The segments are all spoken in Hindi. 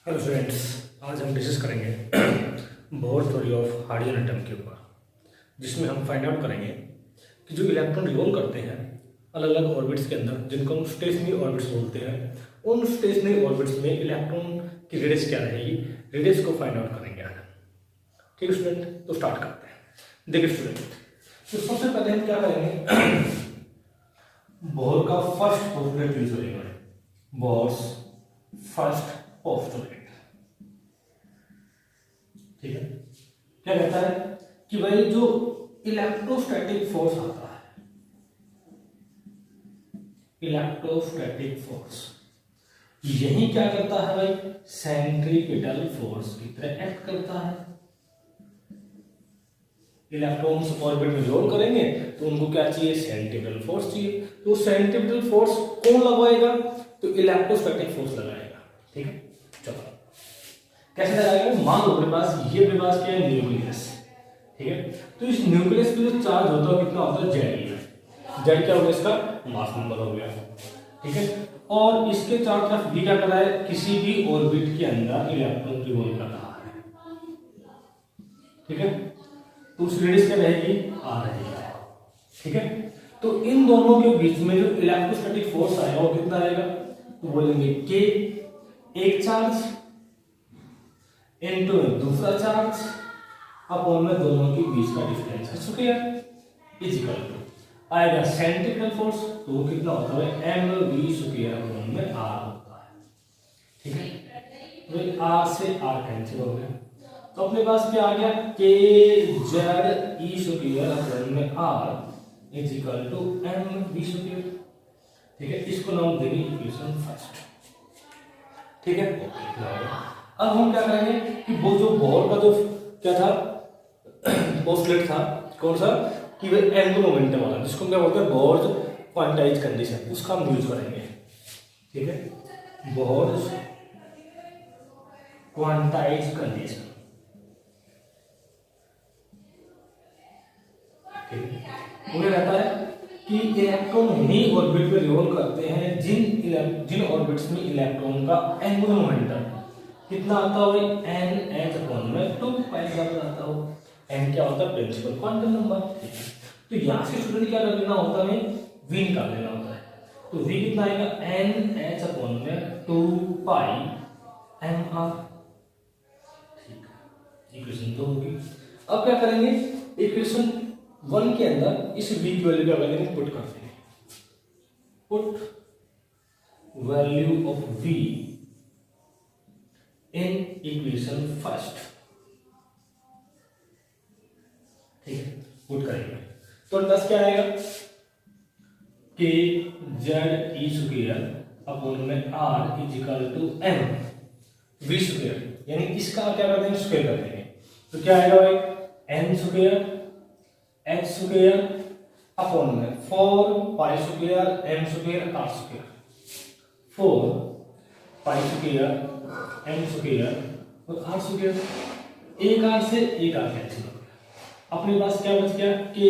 हेलो स्टूडेंट्स, आज हम डिस्कस करेंगे बोर थ्योरी ऑफ हार्डियन एटम के ऊपर, जिसमें हम फाइंड आउट करेंगे कि जो इलेक्ट्रॉन रिवॉल्व करते हैं अलग अलग ऑर्बिट्स के अंदर, जिनको हम स्टेशनरी ऑर्बिट्स बोलते हैं, उन स्टेशनरी ऑर्बिट्स में इलेक्ट्रॉन की रेडियस क्या रहेगी, रेडियस को फाइंड आउट करेंगे आज। ठीक है स्टूडेंट, तो स्टार्ट करते हैं। देखिए स्टूडेंट, तो सबसे पहले हम क्या करेंगे, बोर का फर्स्ट पोस्टुलेट यूज करेंगे। बोर्स फर्स्ट पोस्टुलेट, ठीक है। क्या कहता है कि भाई जो इलेक्ट्रोस्टैटिक फोर्स आता है, इलेक्ट्रोस्टैटिक फोर्स यही क्या करता है भाई, सेंट्रीपिटल फोर्स की तरह एक्ट करता है। इलेक्ट्रॉन्स ऑर्बिट में रोल करेंगे तो उनको क्या चाहिए, सेंट्रीपिटल फोर्स चाहिए। तो सेंट्रीपिटल फोर्स कौन लगाएगा, तो इलेक्ट्रोस्टैटिक फोर्स लगाएगा। ठीक है, चलो कैसे लगाएगा, मान लो अपने पास ये अपने पास क्या है, न्यूक्लियस। ठीक है, तो इस न्यूक्लियस पे जो चार्ज होता है कितना होता है, जेड। जेड क्या हो गया, इसका मास नंबर हो गया। ठीक है, और इसके चारों तरफ भी क्या कर रहा है, किसी भी ऑर्बिट के अंदर इलेक्ट्रॉन रिवॉल्व कर रहा है। ठीक है, तो उस रेडियस क्या रहेगी, आर रहेगी। ठीक है, तो इन दोनों के बीच में जो इलेक्ट्रोस्टैटिक फोर्स आएगा वो कितना आएगा, तो बोलेंगे के एक चार्ज इनटू दूसरा चार्ज अपॉन में दोनों के बीच का डिफरेंस है स्क्वायर इज इक्वल टू आएगा सेंट्रीपिटल फोर्स, तो वो कितना होता है, एम वी स्क्वायर अपॉन में आर होता है। ठीक है, तो आर से आर कैंसिल हो गया, तो अपने पास क्या आ गया, k z e square upon में r is equal to m v square. ठीक है, इसको नाम देंगे इक्वेशन फर्स्ट। ठीक है, अब हम क्या करेंगे कि वो जो बोर का जो क्या था पोस्टुलेट था, कौन सा, कि वो एंगुलर मोमेंटम वाला, जिसको क्या बोलते हैं बोर्स क्वांटाइज कंडीशन, उसका हम यूज करेंगे। ठीक है, बोर्स क्वांटाइज कंडीशन। ठीक है, वो क्या कहता है कि इलेक्ट्रॉन उन्हीं ऑर्बिट पे रिवॉल्व करते हैं जिन ऑर्बिट्स में इलेक्ट्रॉन का एंगुलर मोमेंटम कितना आता हो, एन एच अपॉन में 2 पाई बराबर आता हो। एन क्या होता है, प्रिंसिपल क्वांटम नंबर। तो यहां से स्टूडेंट क्या कर लेना होता है, वी निकाल लेना होता है। तो वी कितना आएगा, एन एच अपॉन में 2 पाई एम आर। ठीक है, इक्वेशन 2 होगी। अब क्या करेंगे, इक्वेशन 1 के अंदर इस वी की वैल्यू क्या करेंगे, पुट कर देंगे। Put value of v in equation first. ठीक है, पुट करेंगे तो 10 क्या आएगा, k z e square upon में r is equal to m v square, यानी इसका क्या कर देंगे, स्क्वायर कर देंगे। तो क्या आएगा भाई, n square h square upon में 4 pi square m square r square, 4 pi square m square और आर स्क्वायर, एक आर से एक आर कैंसिल हो गया। अपने पास क्या बच गया, k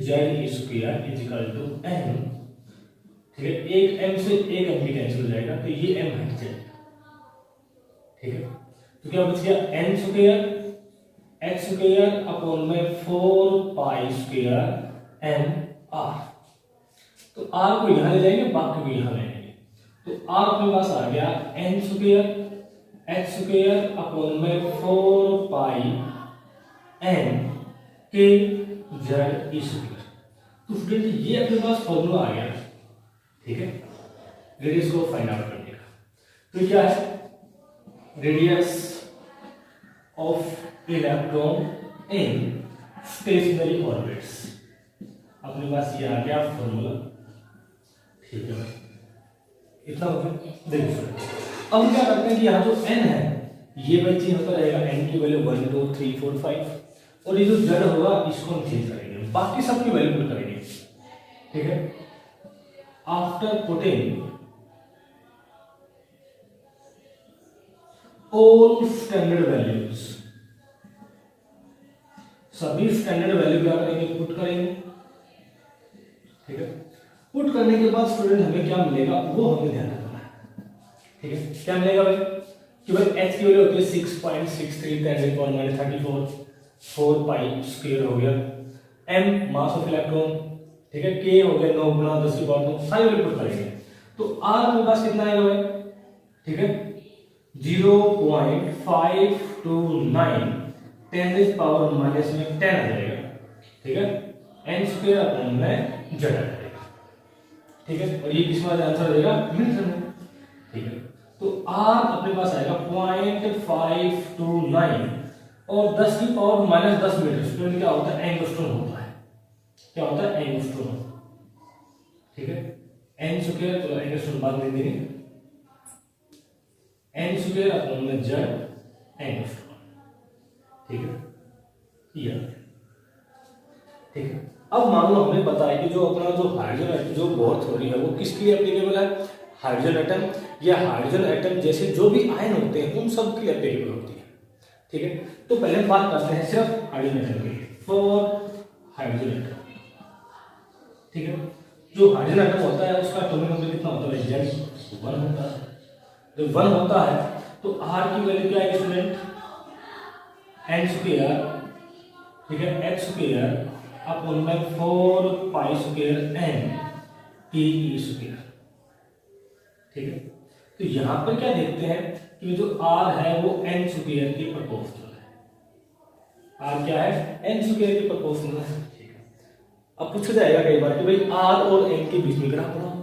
z e square is equal to m. ठीक है, एक एम से एक एम भी कैंसिल हो जाएगा, तो ये एम हट जाएगा। ठीक है, तो क्या बच गया, n square h square upon में 4 पाई स्क्वायर एम आर। तो आर को यहां ले जाएंगे, बाकी को यहां ले जाएंगे। तो आर अपने पास आ गया n square h square upon में 4 pi n k z e square. तो स्टूडेंट ये अपने पास फॉर्मूला आ गया। ठीक है, रेडियस को फाइंड आउट करने का। तो क्या है, radius of electron in stationary orbits, अपने पास ये आ गया फॉर्मूला। ठीक है भाई, इतना हो गया। देखिए अब हम क्या करते हैं कि यहाँ जो n है ये भाई चेंज होता रहेगा, n की वैल्यू 1 2 3 4 5, और ये जो z होगा इसको हम चेंज करेंगे, बाकी सबकी वैल्यू पुट करेंगे। ठीक है, after putting all standard values, सभी स्टैंडर्ड वैल्यू क्या करेंगे, पुट करेंगे। ठीक है, पुट करने के बाद स्टूडेंट हमें क्या मिलेगा वो हमें ध्यान रखना है। ठीक है, क्या मिलेगा भाई, कि भाई h की वैल्यू होती है 6.63 × 10⁻34 4 पाई स्क्वायर हो गया, m मास ऑफ इलेक्ट्रॉन, ठीक है, k हो गया 9 × 10⁻2, सारी वैल्यू पुट करेंगे तो r मेरे पास कितना आएगा भाई, ठीक है 0.529 10⁻10 आ जाएगा, ठीक है, n स्क्वायर अपॉन में z आ जाएगा, ठीक है, और ये किसमें आंसर देगा मीटर में, ठीक है। तो r अपने पास आएगा 0.529 और 10⁻10 मीटर स्क्वायर क्या होता है, एंगस्ट्रॉम होता है, क्या होता है एंगस्ट्रॉम, ठीक है, n स्क्वायर तो एंगस्ट्रॉम बाद में देंगे, n स्क्वायर अपॉन में z एंगस्ट्रॉम, ठीक है, ये ठीक है। अब मान लो हमें पता है कि जो अपना जो हाइड्रोजन जो बोर थ्योरी है वो किसके लिए एप्लीकेबल है, हाइड्रोजन एटम या हाइड्रोजन एटम जैसे जो भी आयन होते हैं उन सब के लिए एप्लीकेबल होती है, ठीक है। तो पहले हम बात करते हैं सिर्फ हाइड्रोजन एटम के लिए, फॉर हाइड्रोजन एटम, ठीक है। जो हाइड्रोजन एटम होता है उसका एटॉमिक नंबर कितना होता है, Z 1 होता है, जब 1 होता है तो R की वैल्यू क्या है स्टूडेंट, n स्क्वायर, ठीक है, h स्क्वायर अपॉन में 4 pi square n p e square, ठीक है। तो यहां पर क्या देखते हैं कि जो r है वो n स्क्वायर के प्रोपोर्शनल है, r क्या है n स्क्वायर के प्रोपोर्शनल है, ठीक है। अब पूछा जाएगा कई बार कि भाई r और n के बीच में ग्राफ बनाओ,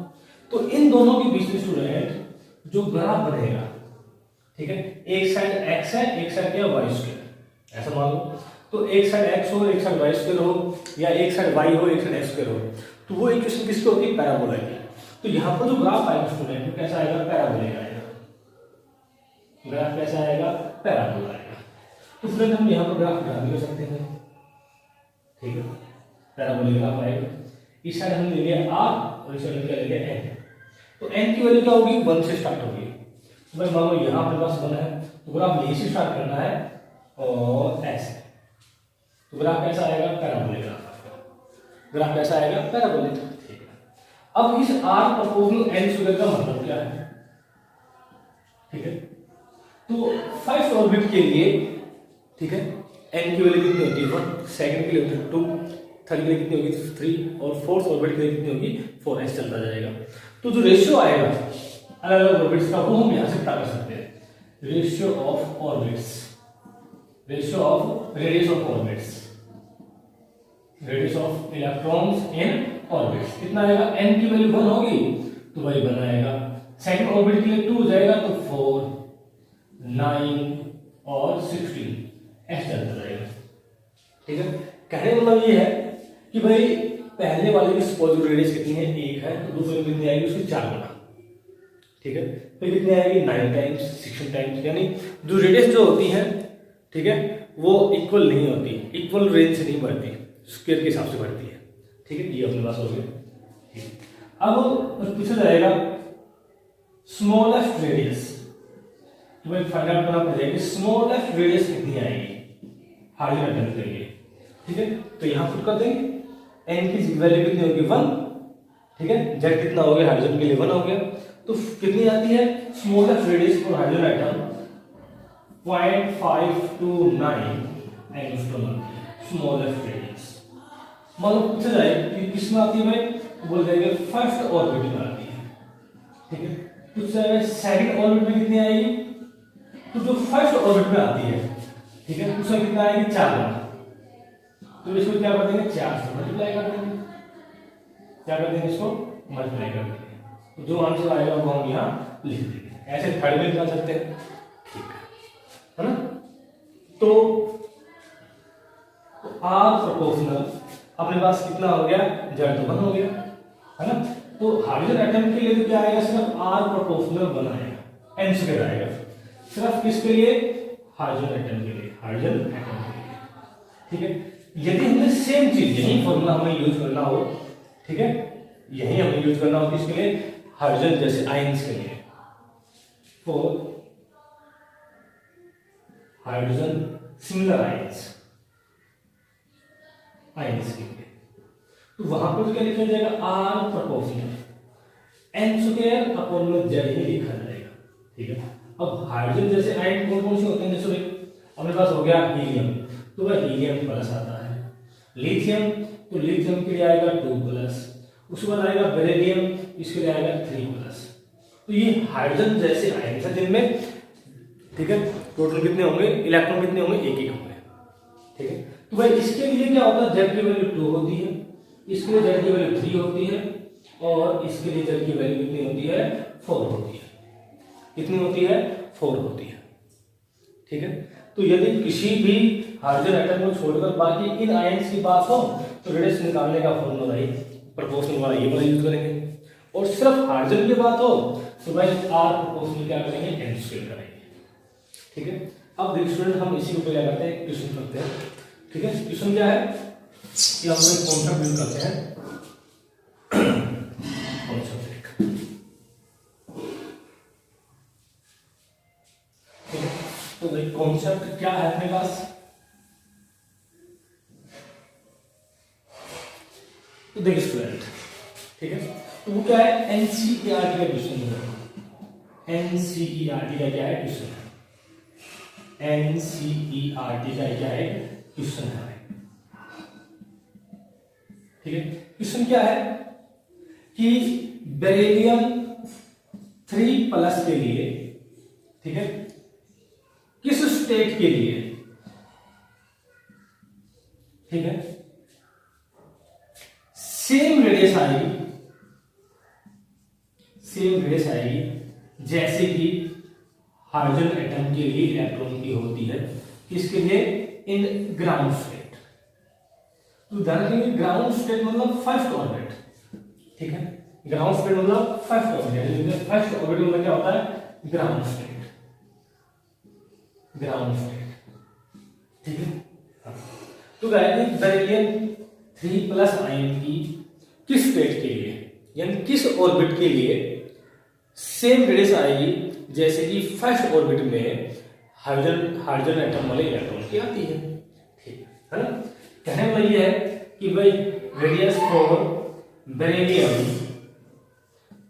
तो इन दोनों के बीच में स्टूडेंट जो ग्राफ बनेगा, ठीक है, एक साइड x है एक साइड क्या y स्क्वायर, ऐसा मान लो, तो एक साइड x हो एक साइड y स्क्वायर हो या एक साइड y हो एक साइड x स्क्वायर हो, तो वो इक्वेशन किसकी होती है, पैराबोला की। तो यहाँ पर जो ग्राफ आएगा स्टूडेंट कैसा आएगा, पैराबोलिक आएगा, ग्राफ कैसा आएगा, पैराबोला आएगा। तो स्टूडेंट हम यहाँ पर ग्राफ ड्रा भी कर सकते हैं, ठीक है, पैराबोलिक ग्राफ आएगा, इस साइड हम ले लिया r और इस साइड क्या ले लिया n, तो n की वैल्यू क्या होगी 1 से स्टार्ट होगी, तो भाई मान लो यहाँ अपने पास 1 है तो ग्राफ यहीं से स्टार्ट करना है और ऐसे, तो ग्राफ कैसा आएगा, पैराबोलिक ग्राफ कैसा आएगा, पैराबोलिक, ठीक है। अब इस r प्रोपोर्शनल n स्क्वायर का मतलब क्या है, ठीक है, तो फर्स्ट ऑर्बिट के लिए, ठीक है, n की वैल्यू कितनी होती है 1, सेकंड के लिए होती है 2, थर्ड के लिए कितनी होगी 3 और फोर्थ ऑर्बिट के लिए कितनी होगी 4, ऐसे चलता जाएगा। तो जो रेशियो आएगा अलग अलग ऑर्बिट्स का वो हम यहां से पता कर सकते हैं, ratio of orbits, ratio of radius of orbits, radius of electrons in orbits कितना आएगा, n की वैल्यू 1 होगी तो वही बनाएगा, सेकंड ऑर्बिट के लिए 2 हो जाएगा तो 4 9 और 16 ऐसे चलता जाएगा, ठीक है। कहने का मतलब ये है कि भाई पहले वाले की पॉजिटिव रेडियस कितनी है 1 है, तो दूसरे में कितनी आएगी उसकी 4 गुना, ठीक है, फिर कितनी आएगी 9 टाइम्स 16 टाइम्स, यानी जो रेडियस जो होती है, ठीक है, वो इक्वल नहीं होती, इक्वल रेंज से नहीं बढ़ती, स्क्वायर के हिसाब से बढ़ती है, ठीक है, ये अपने पास हो गया, ठीक। अब पूछा जाएगा स्मॉलेस्ट रेडियस, तो भाई फाइंड आउट करना पड़ेगा कि स्मॉलेस्ट रेडियस कितनी आएगी हाइड्रोजन एटम के लिए, ठीक है। तो यहां पुट कर देंगे n की वैल्यू कितनी होगी 1, ठीक है, z कितना हो गया हाइड्रोजन के लिए 1 हो गया, तो कितनी आती है smallest radius for hydrogen atom 0.529 angstrom आती है स्मॉलेस्ट रेडियस। मान लो पूछा जाए कि किसमें आती है भाई, बोल देंगे फर्स्ट ऑर्बिट में आती है, ठीक है, पूछा जाए सेकंड ऑर्बिट में कितनी आएगी, तो जो फर्स्ट ऑर्बिट में आती है, ठीक है, उसमें कितना आएगी 4 गुना, तो इसको क्या कर देंगे 4 से मल्टीप्लाई कर देंगे, क्या कर देंगे इसको मल्टीप्लाई कर देंगे, तो जो आंसर आएगा वो हम यहाँ लिख देंगे, ऐसे थर्ड में निकाल सकते हैं, ठीक है ना। तो r प्रोपोर्शनल अपने पास कितना हो गया, z तो 1 हो गया, है ना। तो हाइड्रोजन एटम के लिए तो क्या आएगा, सिर्फ r प्रोपोर्शनल 1 आएगा, n स्क्वायर आएगा, सिर्फ किसके लिए, हाइड्रोजन एटम के लिए, हाइड्रोजन एटम के लिए, ठीक है। यदि हमें सेम चीज यही फॉर्मूला हमें यूज करना हो, ठीक है, यही हमें यूज करना हो किसके लिए, हाइड्रोजन जैसे आयंस के लिए, for hydrogen similar ions, ions के लिए, तो वहां पर क्या लिखा जाएगा r proportional n square upon में z ही लिखा जाएगा, ठीक है। अब हाइड्रोजन जैसे आयन कौन कौन से होते हैं, जैसे भाई अपने पास हो गया हीलियम, तो वह हीलियम प्लस आता है। लिथियम, तो लिथियम के लिए आएगा 2 प्लस। उसके बाद आएगा बेरिलियम, इसके लिए आएगा 3 प्लस। तो ये हाइड्रोजन जैसे आयन है जिनमें, ठीक है, टोटल कितने होंगे, इलेक्ट्रॉन कितने होंगे, एक एक होंगे, ठीक है। तो भाई इसके लिए क्या होता है, जेड की वैल्यू 2 होती है, इसके लिए जेड की वैल्यू 3 होती है, और इसके लिए जेड की वैल्यू कितनी होती है, 4 होती है। कितनी होती है, 4 होती है, ठीक है। तो यदि किसी भी हाइड्रोजन एटम को छोड़कर बाकी इन आयन्स की बात हो तो रेडियस निकालने का फॉर्मूला भाई प्रोपोर्शनल वाला ये वाला यूज करेंगे, और सिर्फ हाइड्रोजन की बात हो तो भाई आर प्रोपोर्शनल क्या करेंगे, एन स्क्वायर करेंगे, ठीक है। अब देखिए स्टूडेंट, हम इसी को क्या करते हैं, क्वेश्चन करते हैं, ठीक है। क्वेश्चन क्या है कि हम एक कॉन्सेप्ट यूज करते हैं, कॉन्सेप्ट, ठीक है। तो भाई कॉन्सेप्ट क्या है अपने पास, तो देखिए स्टूडेंट, ठीक है, तो वो क्या है, एनसीईआरटी का क्वेश्चन है। एनसीईआरटी का क्या है क्वेश्चन है, एनसीईआरटी का क्या है क्वेश्चन है, ठीक है। क्वेश्चन क्या है कि बेरिलियम 3 प्लस के लिए, ठीक है, किस स्टेट के लिए, ठीक है, सेम रेडियस आएगी, सेम रेडियस आएगी जैसे कि हाइड्रोजन एटम के लिए इलेक्ट्रॉन की होती है, किसके लिए, इन ग्राउंड स्टेट। तो ध्यान रखिए ग्राउंड स्टेट मतलब फर्स्ट ऑर्बिट, ठीक है, ग्राउंड स्टेट मतलब फर्स्ट ऑर्बिट, फर्स्ट ऑर्बिट मतलब क्या होता है, ग्राउंड स्टेट, ग्राउंड स्टेट, ठीक है। तो गाइस बेरिलियम 3 प्लस आयन की किस स्टेट के लिए, यानी किस ऑर्बिट के लिए सेम रेडियस आएगी जैसे कि फर्स्ट ऑर्बिट में हाइड्रोजन एटम वाले इलेक्ट्रॉन की आती है, ठीक है ना। कहने वाला ये है कि भाई रेडियस फॉर बेरिलियम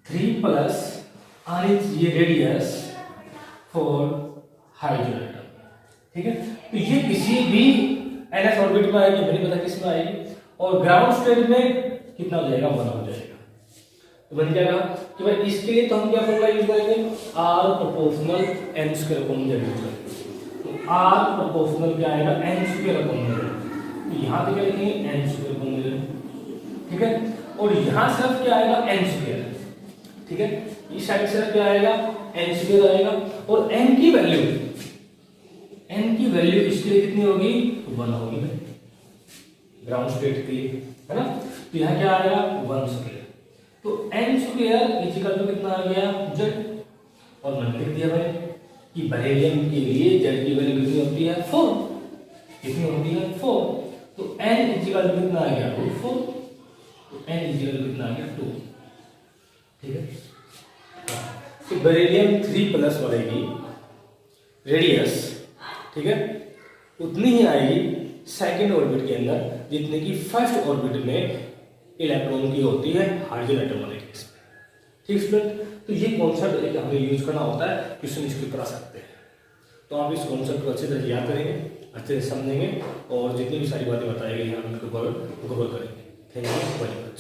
3 प्लस आनी चाहिए रेडियस फॉर हाइड्रोजन एटम, ठीक है। तो ये किसी भी एनएस ऑर्बिट में आएगी, मैंने पता किस में आएगी, और ग्राउंड स्टेट में कितना हो जाएगा, 1 हो जाएगा। तो बन जाएगा कि भाई इसके लिए तो हम क्या फॉर्मूला यूज करेंगे, r proportional n square upon z use करेंगे। तो आर प्रोपोर्शनल क्या आएगा, एन स्क्वायर अपॉन जेड, तो यहां पे क्या लिखेंगे, एन स्क्वायर अपॉन जेड, ठीक है। और यहां सिर्फ क्या आएगा, एन स्क्वायर, ठीक है, इस साइड सिर्फ क्या आएगा, एन स्क्वायर आएगा, और एन की वैल्यू इसके लिए कितनी होगी, 1 होगी ग्राउंड स्टेट के लिए, है ना। तो यहाँ क्या आएगा, 1 स्क्वायर, तो एन स्क्वायर इक्वल टू कितना आ गया, जेड, और मैंने लिख दिया भाई कि बेरिलियम के लिए जेड की वैल्यू कितनी होती है, 4, कितनी होती है, 4, तो एन इक्वल टू कितना आ गया, √4, तो एन इक्वल टू कितना आ गया, 2, ठीक है। तो बेरिलियम 3 प्लस वाले की रेडियस, ठीक है, उतनी ही आएगी सेकंड ऑर्बिट के अंदर जितने की फर्स्ट ऑर्बिट में इलेक्ट्रॉन की होती है हाइड्रोजन एटम वाले केस में, ठीक स्टूडेंट। तो ये कॉन्सेप्ट एक हमें यूज करना होता है, क्वेश्चन इसको करा सकते हैं। तो आप इस कॉन्सेप्ट को अच्छे तरह याद करेंगे, अच्छे से समझेंगे, और जितनी भी सारी बातें बताई गई हैं हम उनको गौर करेंगे। Thank you very much.